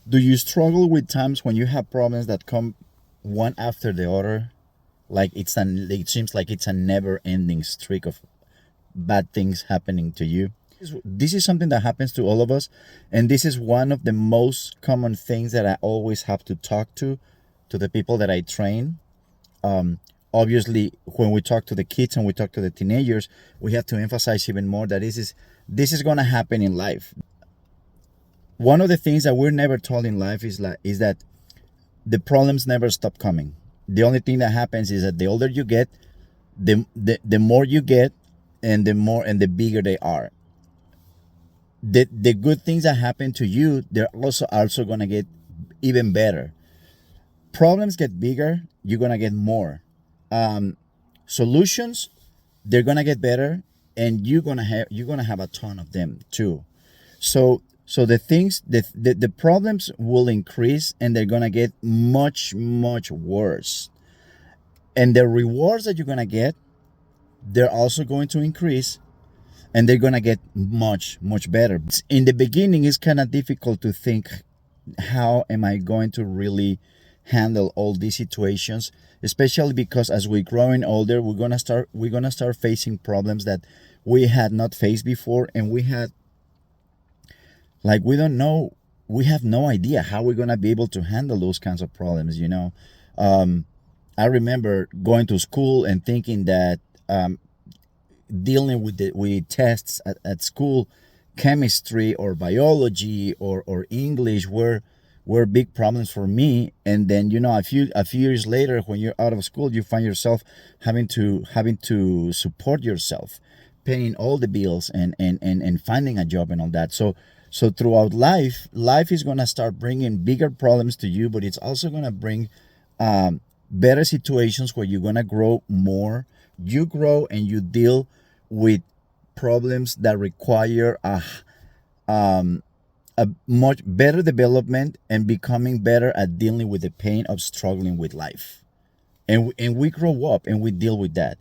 Do you struggle with times when you have problems that come one after the other? Like it seems like it's a never-ending streak of bad things happening to you. This is something that happens to all of us, and this is one of the most common things that I always have to talk to the people that I train. Obviously, when we talk to the kids and we talk to the teenagers, we have to emphasize even more that this is going to happen in life. One of the things that we're never told in life is that the problems never stop coming. The only thing that happens is that the older you get, the more you get, and the bigger they are. The good things that happen to you, they're also gonna get even better. Problems get bigger, you're gonna get more. Solutions, they're gonna get better, and you're gonna have a ton of them too. So the problems will increase, and they're gonna get much worse. And the rewards that you're gonna get, they're also going to increase, and they're gonna get much better. In the beginning, it's kind of difficult to think, how am I going to really handle all these situations, especially because as we're growing older, we're gonna start facing problems that we had not faced before, and we don't know, we have no idea how we're gonna be able to handle those kinds of problems. I remember going to school and thinking that dealing with tests at school, chemistry or biology or English were big problems for me. And then a few years later, when you're out of school, you find yourself having to support yourself, paying all the bills and finding a job and all that. So throughout life is gonna start bringing bigger problems to you, but it's also gonna bring better situations where you're gonna grow more. You grow and you deal with problems that require a much better development and becoming better at dealing with the pain of struggling with life. And we grow up and we deal with that.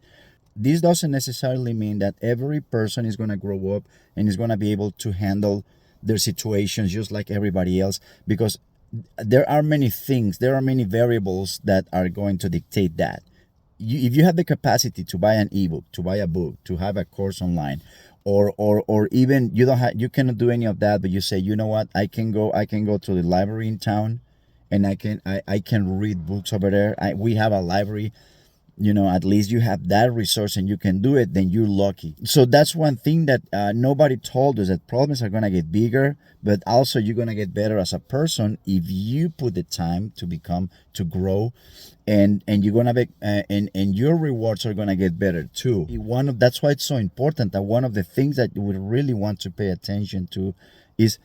This doesn't necessarily mean that every person is going to grow up and is going to be able to handle their situations just like everybody else, because there are many variables that are going to dictate that. If you have the capacity to buy an ebook, to buy a book, to have a course online, or even you cannot do any of that, but you say, you know what, I can go to the library in town, and I can read books over there. We have a library. At least you have that resource and you can do it, then you're lucky. So that's one thing that nobody told us, that problems are going to get bigger, but also you're going to get better as a person if you put the time to grow, and you're going to be and your rewards are going to get better too. That's why it's so important that one of the things that you would really want to pay attention to is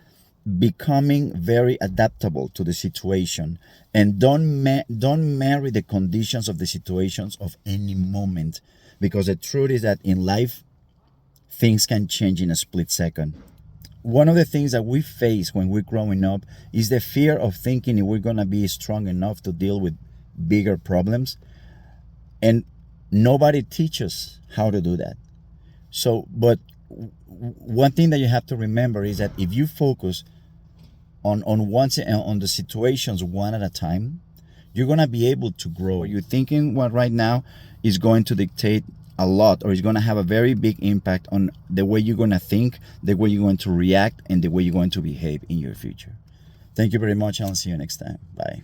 becoming very adaptable to the situation, and don't marry the conditions of the situations of any moment, because the truth is that in life things can change in a split second. One of the things that we face when we're growing up is the fear of thinking if we're going to be strong enough to deal with bigger problems, and nobody teaches how to do that. But one thing that you have to remember is that if you focus on the situations one at a time, you're gonna be able to grow. What you're thinking right now is going to dictate a lot, or is going to have a very big impact on the way you're going to think, the way you're going to react, and the way you're going to behave in your future. Thank you very much. I'll see you next time. Bye.